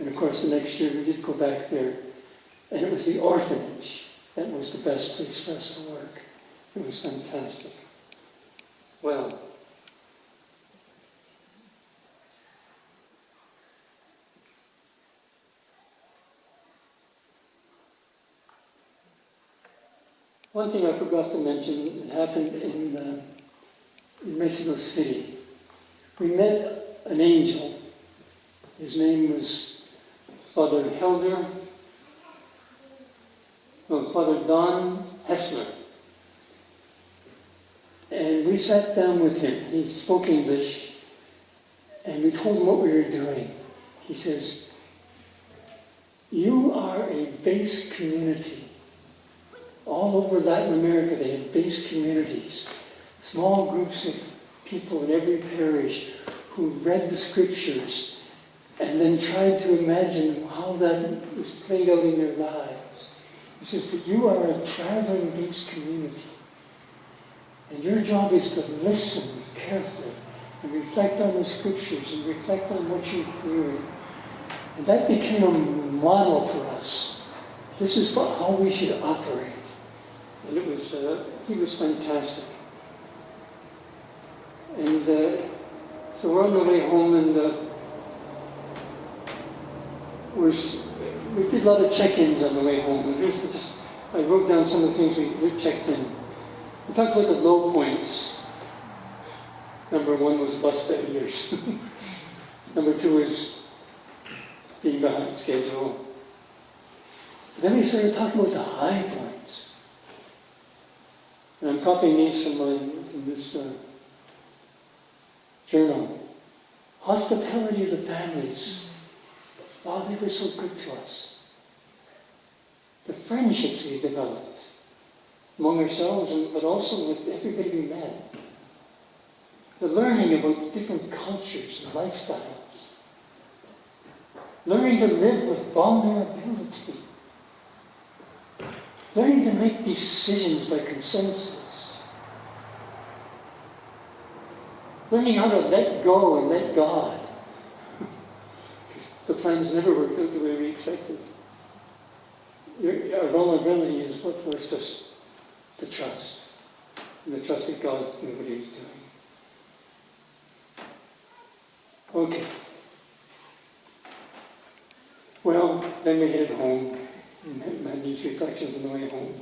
And of course, the next year we did go back there, and it was the orphanage that was the best place for us to work. It was fantastic. Well, one thing I forgot to mention, it happened in Mexico City. We met an angel. His name was Father Don Hessler. And we sat down with him. He spoke English, and we told him what we were doing. He says, "You are a base community. All over Latin America, they have base communities, small groups of people in every parish who read the scriptures and then tried to imagine how that was played out in their lives." He says, "But you are a traveling base community. And your job is to listen carefully and reflect on the scriptures and reflect on what you're hearing." And that became a model for us. This is how we should operate. And it was, he was fantastic. And so we're on the way home, and we did a lot of check-ins on the way home. And I wrote down some of the things we checked in. We talked about the low points. Number one was bus failures. Number two was being behind schedule. But then we started talking about the high points. And I'm copying these from this journal. Hospitality of the families. Wow, they were so good to us. The friendships we developed among ourselves, but also with everybody we met. The learning about different cultures and lifestyles. Learning to live with vulnerability. Learning to make decisions by consensus. Learning how to let go and let God. Because the plans never worked out the way we expected. Our vulnerability is what forced us to trust. And to trust that God knew what he was doing. Okay. Well, then we headed home and had these reflections on the way home.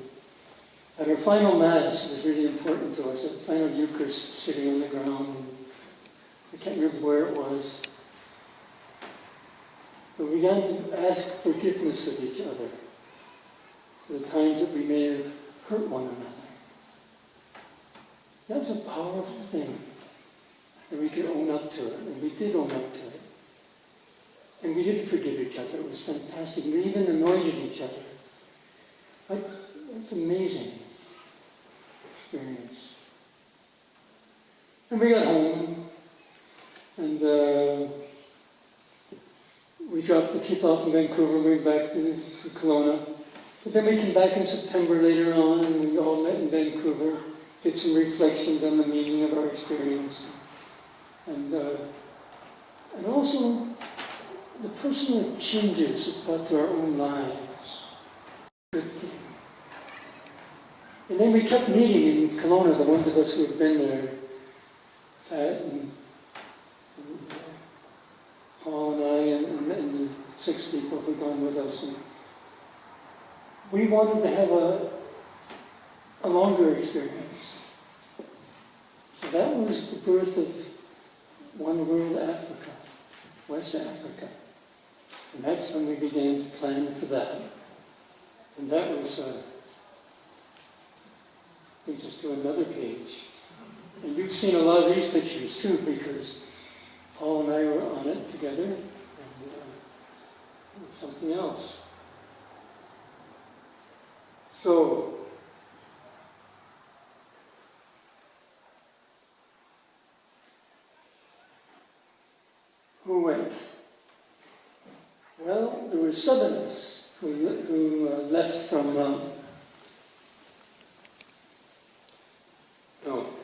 At our final Mass, it was really important to us, our final Eucharist sitting on the ground. I can't remember where it was. But we began to ask forgiveness of each other for the times that we may have hurt one another. That was a powerful thing. And we could own up to it. And we did own up to it. And we did forgive each other. It was fantastic. We even anointed each other. It's an amazing experience. And we got home. And we dropped the people off in Vancouver, moved back to Kelowna. But then we came back in September later on, and we all met in Vancouver, did some reflections on the meaning of our experience. And also the personal changes it brought to our own lives. Good thing. And then we kept meeting in Kelowna, the ones of us who had been there, Pat and Paul and I, and the 6 people who had gone with us. And we wanted to have a longer experience. So that was the birth of One World Africa, West Africa. And that's when we began to plan for that. And that was, brings us to another page. And you've seen a lot of these pictures too, because Paul and I were on it together, and something else. So, who went? Well, there were 7 of us who left from,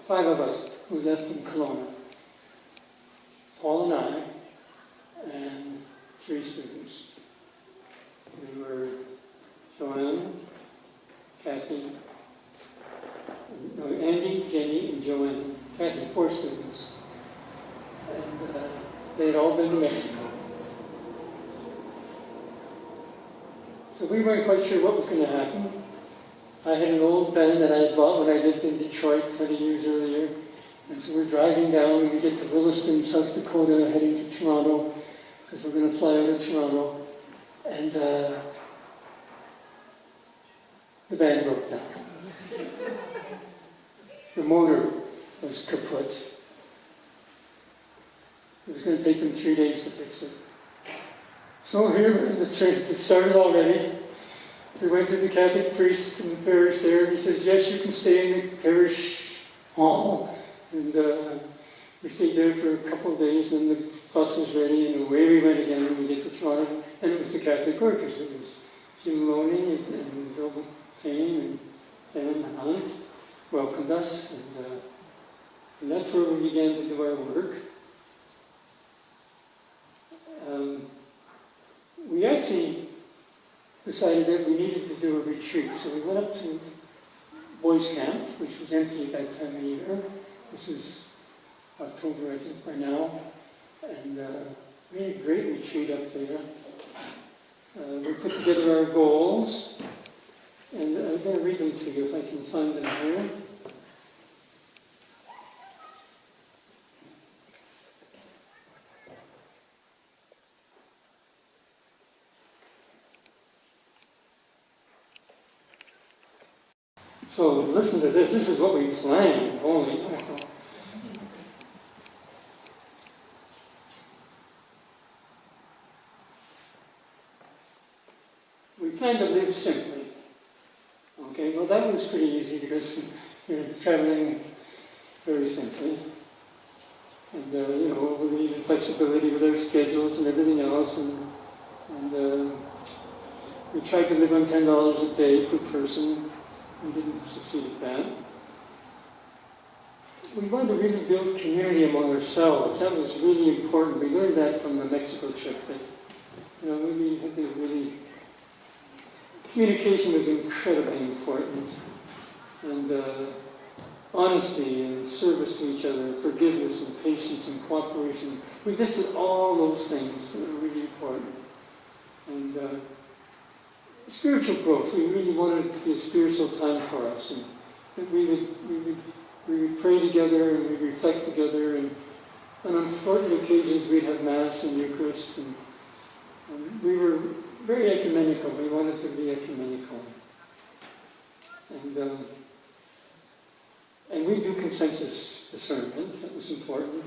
5 of us who left from Kelowna. Paul and I, and three students. We were Joanne, Kathy, no, Andy, Jenny, and Joanne. Kathy, four students. And they had all been to Mexico. So we weren't quite sure what was going to happen. I had an old van that I had bought when I lived in Detroit 20 years earlier. And so we're driving down, and we get to Williston, South Dakota, heading to Toronto, because we're going to fly out of Toronto. And the van broke down. The motor was kaput. It was going to take them 3 days to fix it. So here, it started already. We went to the Catholic priest in the parish there. He says, yes, you can stay in the parish hall. And we stayed there for a couple of days, and the bus was ready, and away we went again when we get to Toronto. And it was the Catholic workers. It was Jim Loney and Bill Kane and Hunt welcomed us. And that's where we began to do our work. We actually decided that we needed to do a retreat. So we went up to Boys Camp, which was empty at that time of year. This is October, I think, by now. And we had a great retreat up there. We put together our goals. And I'm going to read them to you if I can find them here. So listen to this. This is what we planned. Holy mackerel. We planned to live simply. Okay, well that was pretty easy because we were traveling very simply. And, we needed flexibility with our schedules and everything else. And we tried to live on $10 a day per person. We didn't succeed at that. We wanted to really build community among ourselves. That was really important. We learned that from the Mexico trip. That, we had to really... Communication was incredibly important. And honesty and service to each other, forgiveness and patience and cooperation. We listed all those things that were really important. And spiritual growth, we really wanted it to be a spiritual time for us. And that we would pray together and we'd reflect together. And on important occasions we'd have Mass and Eucharist. And we were very ecumenical. We wanted to be ecumenical. And we do consensus discernment. That was important.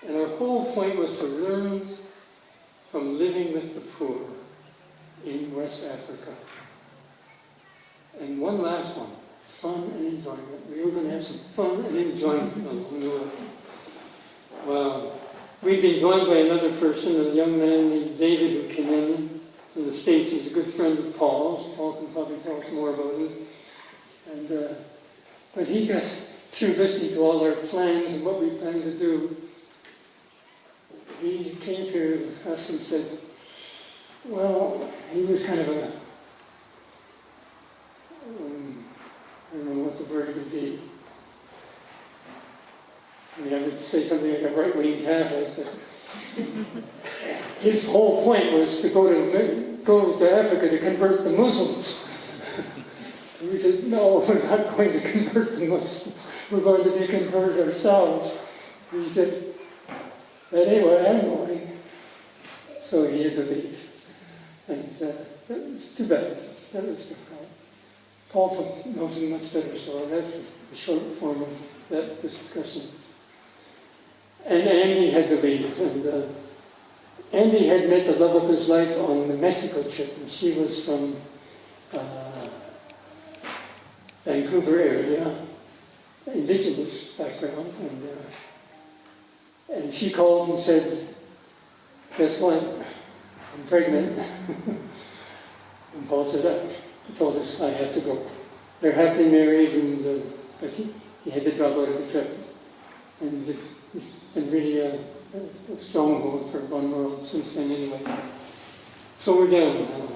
And our whole point was to learn from living with the poor in West Africa. And one last one, fun and enjoyment. We were going to have some fun and enjoyment along the way. Well, we'd been joined by another person, a young man named David who came in from the States. He's a good friend of Paul's. Paul can probably tell us more about it. And when he got through listening to all our plans and what we planned to do, he came to us and said, well, he was kind of a, I don't know what the word would be. I mean, I would say something like a right-wing Catholic, but his whole point was to go to Africa to convert the Muslims. And we said, no, we're not going to convert the Muslims. We're going to be converted ourselves. And he said, that ain't where I'm going. So he had to leave. And that was too bad. That was difficult. Paul knows him much better, so that's the short form of that discussion. And Andy had to leave. And Andy had met the love of his life on the Mexico trip. And she was from Vancouver area, indigenous background. And she called and said, guess what? I'm pregnant. And Paul said, he told us, I have to go. They're happily married, but he had to drop out of the trip. And it's been really a stronghold for One World since then anyway. So we're down now.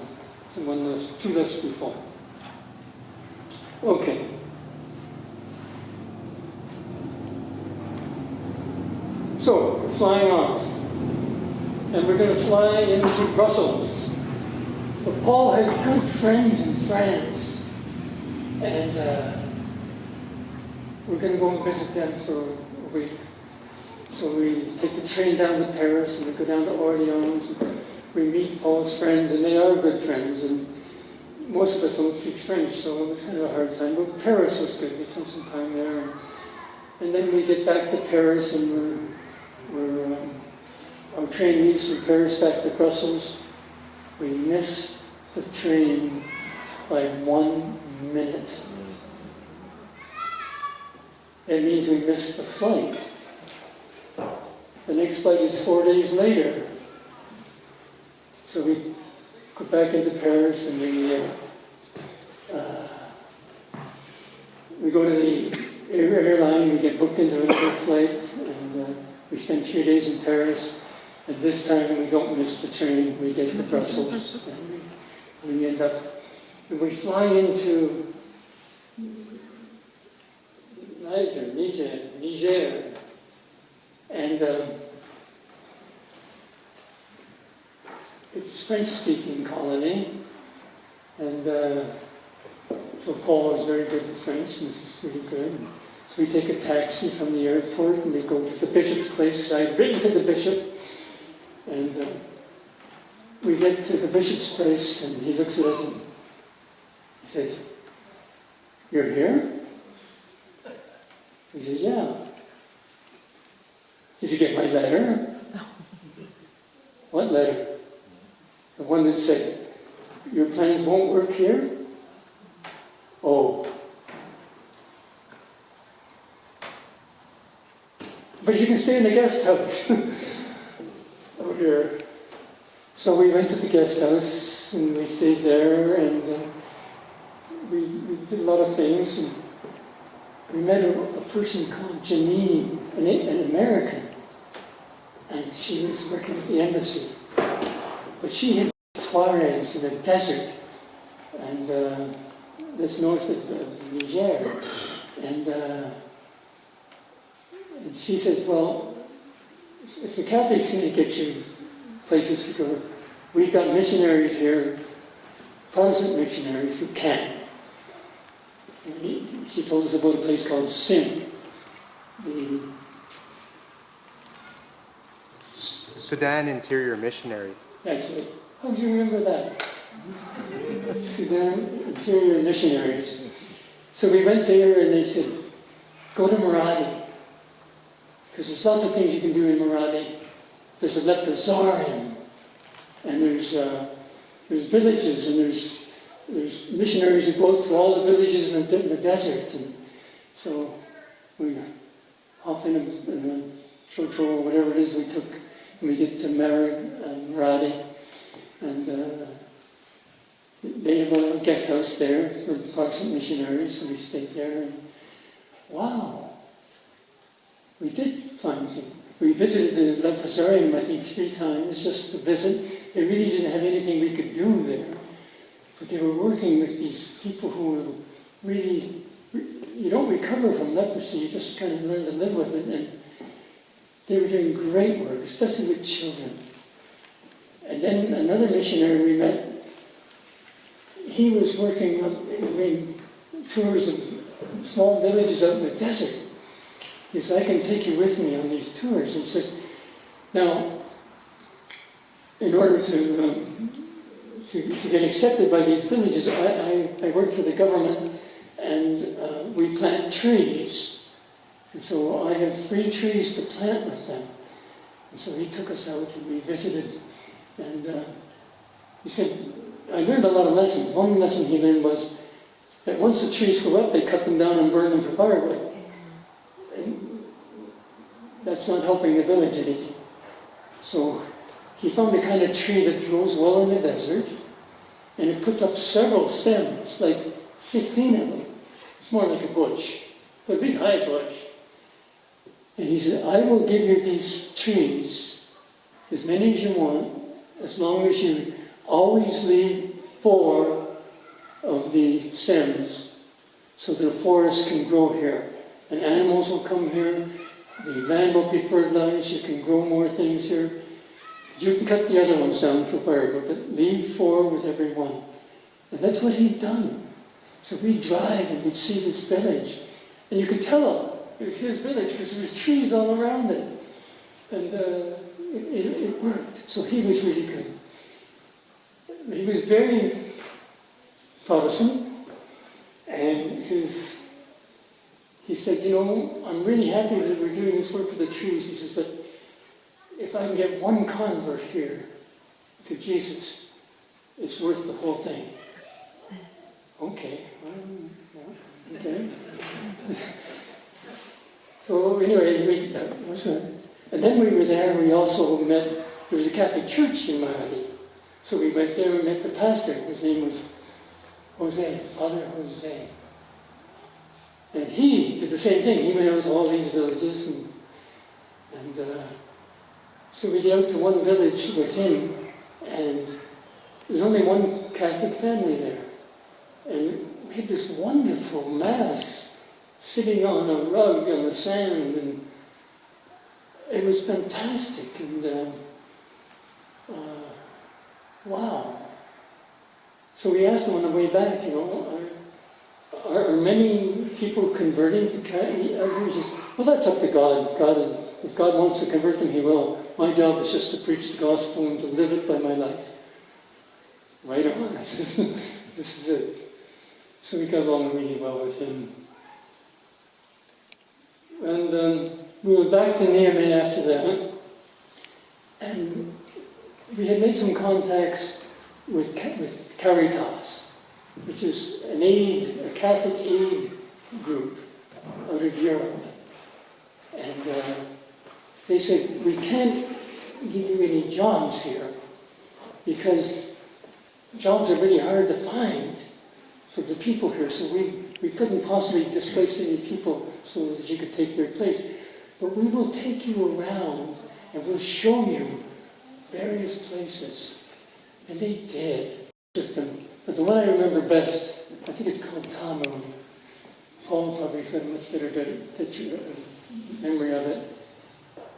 One less, two less people. Okay. So, we're flying off. And we're going to fly into Brussels. But Paul has good friends in France. And we're going to go and visit them for a week. So we take the train down to Paris and we go down to Orleans. And we meet Paul's friends, and they are good friends. And most of us don't speak French, so it was kind of a hard time. But Paris was good. We spent some time there. And then we get back to Paris, and our train leaves from Paris back to Brussels. We missed the train by 1 minute. It means we missed the flight. The next flight is 4 days later. So we go back into Paris and we go to the airline, we get booked into another flight, and we spend 3 days in Paris. And this time we don't miss the train, we get to Brussels. And we end up, we fly into Niger. And it's a French-speaking colony, and so Paul is very good with French, and this is pretty good. So we take a taxi from the airport, and we go to the bishop's place, because I had written to the bishop, and we get to the bishop's place, and he looks at us and he says, "You're here?" He says, "Yeah." "Did you get my letter?" "What letter?" "The one that said, your plans won't work here?" "Oh. But you can stay in the guest house." "Oh dear." So we went to the guest house and we stayed there, and we did a lot of things. And we met a person called Janine, an American, and she was working at the embassy. But she had Tuaregs in the desert, and that's north of Niger. And she says, "Well, if the Catholics are going to get you places to go, we've got missionaries here, Protestant missionaries who can." And she told us about a place called Sim. Sudan Interior Missionary. That's it. How do you remember that? Sudan Interior Missionaries. So we went there and they said, "Go to Maradi. Because there's lots of things you can do in Maradi. There's a leprosarium, and there's villages, and there's missionaries who go to all the villages in the desert." And so we hop in a church or whatever it is we took, and we get to Maradi, and they have a guest house there for Protestant missionaries, and we stayed there, and wow, we did find things. We visited the leprosarium, I think, 3 times, just to visit. They really didn't have anything we could do there. But they were working with these people who were really, you don't recover from leprosy, you just kind of learn to live with it. And they were doing great work, especially with children. And then another missionary we met, he was working up doing tours of small villages out in the desert. He said, "I can take you with me on these tours." And he says, "Now, in order to get accepted by these villages, I work for the government, and we plant trees. And so I have free trees to plant with them." And so he took us out and we visited. And he said, I learned a lot of lessons. One lesson he learned was that once the trees go up, they cut them down and burn them for firewood. And that's not helping the village anything. So he found the kind of tree that grows well in the desert, and it puts up several stems, like 15 of them. It's more like a bush, but a big high bush. And he said, I will give you these trees, as many as you want, as long as you always leave 4 of the stems so that the forest can grow here. And animals will come here, the land will be fertilized, you can grow more things here. You can cut the other ones down for firewood, but leave 4 with every one. And that's what he'd done. So we'd drive and we'd see this village. And you could tell it was his village because there was trees all around it. And it worked. So he was really good. He was very Protestant. And he said, you know, I'm really happy that we're doing this work for the trees. He says, but if I can get one convert here to Jesus, it's worth the whole thing. Okay. Okay. So anyway, that was good. And then we were there, we also met, there was a Catholic church in Mahadi. So we went there and met the pastor. His name was Jose, Father Jose. And he did the same thing. He went out to all these villages. And so we got out to one village with him. And there was only one Catholic family there. And we had this wonderful Mass sitting on a rug on the sand. And it was fantastic. And wow. So we asked him on the way back, you know, are many people converting to Catholicism? He says, well, that's up to God. If God wants to convert them, he will. My job is just to preach the gospel and to live it by my life. Right on. I says, this is it. So we got along really well with him. And we went back to Niamey after that. And we had made some contacts with Caritas, which is a Catholic aid group out of Europe. And they said, we can't give you any jobs here because jobs are really hard to find for the people here. So we couldn't possibly displace any people so that you could take their place. But we will take you around and we'll show you various places. And they did. But the one I remember best, I think it's called Tamu. Paul probably's got a much better picture, memory of it.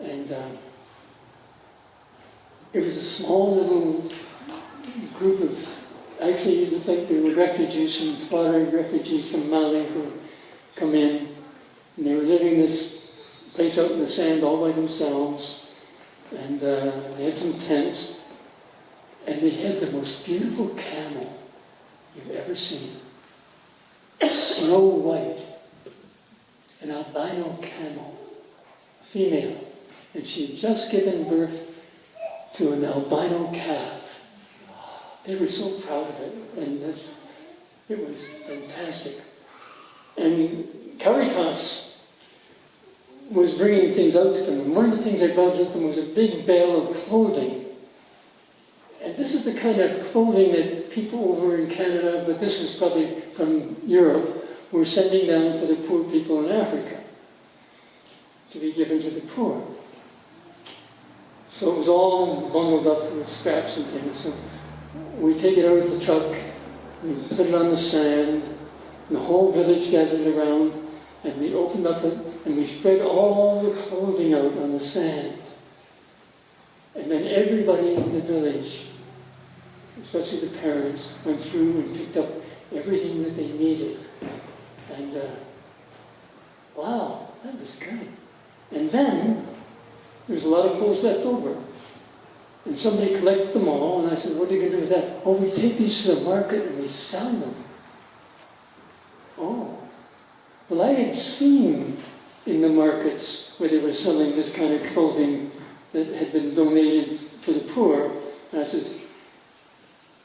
And it was a small little group of, actually it looked like they were refugees from foreign refugees from Mali who come in. And they were living in this place out in the sand all by themselves. And they had some tents. And they had the most beautiful camel you've ever seen. Snow white. An albino camel. Female. And she had just given birth to an albino calf. They were so proud of it. And it was fantastic. And Caritas was bringing things out to them. And one of the things I brought to them was a big bale of clothing. And this is the kind of clothing that people over in Canada, but this was probably from Europe, were sending down for the poor people in Africa to be given to the poor. So it was all bundled up with scraps and things. So we take it out of the truck, we put it on the sand, and the whole village gathered around, and we opened up it, and we spread all the clothing out on the sand. And then everybody in the village, especially the parents, went through and picked up everything that they needed. And wow, that was good. And then there was a lot of clothes left over. And somebody collected them all, and I said, what are you going to do with that? Oh, we take these to the market and we sell them. Oh. Well, I had seen in the markets where they were selling this kind of clothing that had been donated for the poor. And I said,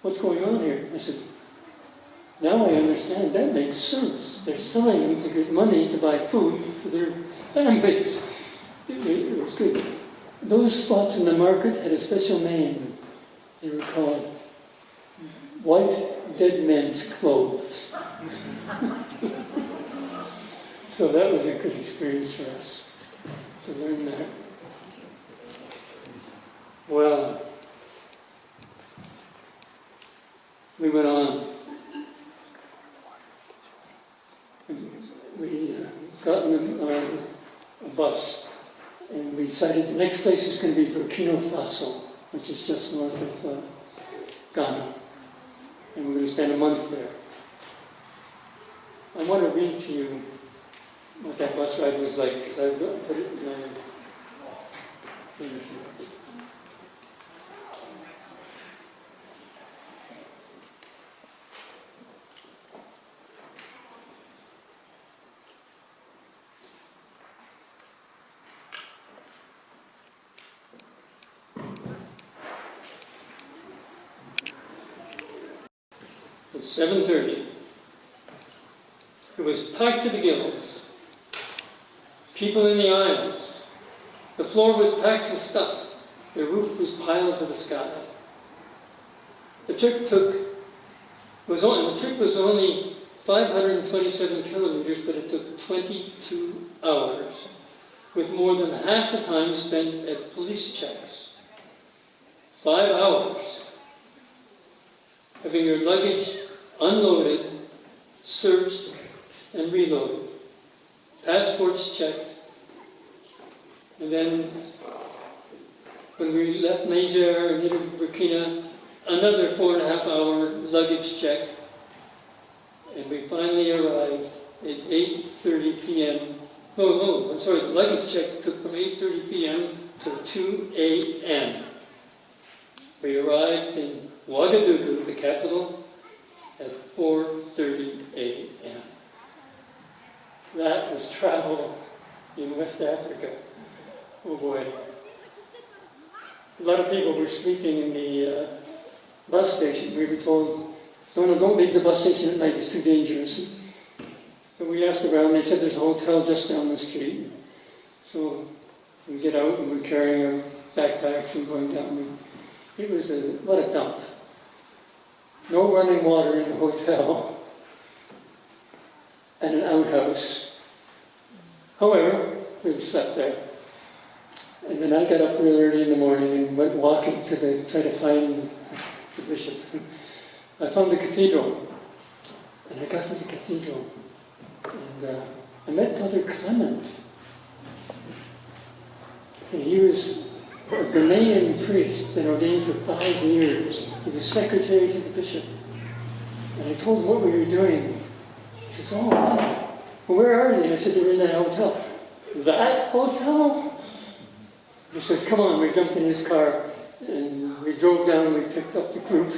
what's going on here? I said, now I understand. That makes sense. They're selling them to get money to buy food for their families. It was good. Those spots in the market had a special name. They were called White Dead Men's Clothes. So that was a good experience for us. to learn that. Well, we went on. We got in a bus, and we decided the next place is going to be Burkina Faso, which is just north of Ghana. And we're going to spend a month there. I want to read to you what that bus ride was like, because I put it in my... It's 7:30. It was packed to the gills. People in the aisles. The floor was packed with stuff. The roof was piled to the sky. The trip was only 527 kilometers, but it took 22 hours, with more than half the time spent at police checks. 5 hours. Having your luggage unloaded, searched, and reloaded. Passports checked. And then, when we left Niger and headed to Burkina, another 4.5 hour luggage check. And we finally arrived at 8:30 p.m. No, I'm sorry, the luggage check took from 8:30 p.m. to 2 a.m. We arrived in Ouagadougou, the capital, at 4:30 a.m. That was travel in West Africa. Oh boy. A lot of people were sleeping in the bus station. We were told, no, don't leave the bus station at night, it's too dangerous. But we asked around, they said there's a hotel just down the street. So we get out and we're carrying our backpacks and going down. It was what a dump. No running water in the hotel, and an outhouse. However, we slept there. And then I got up real early in the morning and went walking to try to find the bishop. I found the cathedral, and I got to the cathedral, and I met Father Clement. And he was a Ghanaian priest, been ordained for 5 years. He was secretary to the bishop. And I told him what we were doing. He says, oh, wow. Well, where are they? I said, they're in that hotel. That hotel? He says, come on. We jumped in his car, and we drove down, and we picked up the group.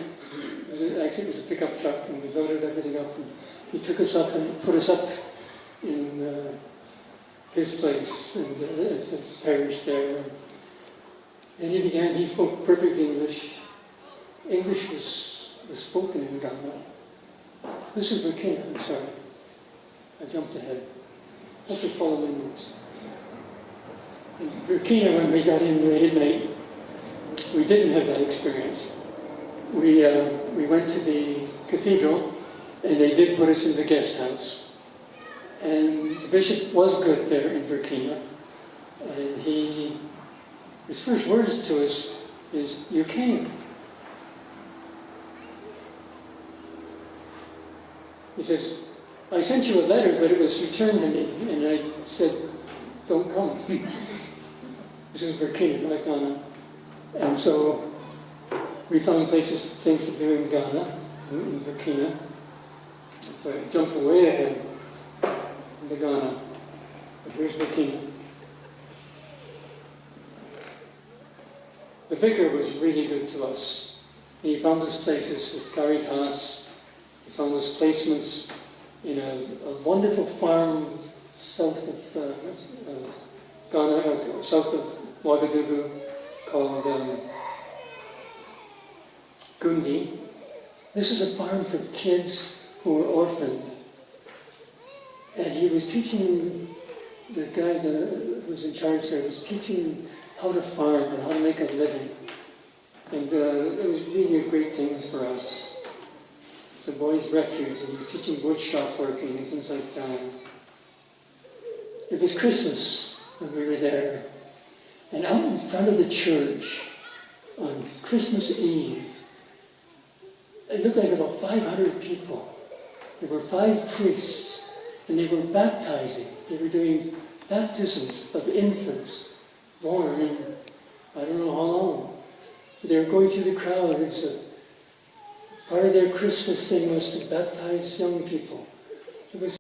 It was a pickup truck, and we loaded everything up. And he took us up and put us up in his place, and the parish there. And he spoke perfect English. English was spoken in Ghana. This is Burkina, I'm sorry. I jumped ahead. That's what follow means. In Burkina, when we got in late at night, we didn't have that experience. We went to the cathedral, and they did put us in the guest house. And the bishop was good there in Burkina. And his first words to us is, you came. He says, I sent you a letter, but it was returned to me. And I said, don't come. This is Burkina, not Ghana. And so we found things to do in Ghana, in Burkina. So I jumped way ahead into Ghana. But here's Burkina. The vicar was really good to us. He found us places with Caritas. He found us placements in a wonderful farm south of Ghana, south of Ouagadougou, called Gundi. This is a farm for kids who were orphaned. And he was teaching, the guy who was in charge there was teaching how to farm and how to make a living. And it was really a great thing for us. It's a boy's refuge, and he was teaching wood shop working and things like that. It was Christmas, when we were there. And out in front of the church on Christmas Eve, it looked like about 500 people. There were 5 priests, and they were baptizing. They were doing baptisms of infants born in, I don't know how long. They were going through the crowd. Part of their Christmas thing was to baptize young people. It was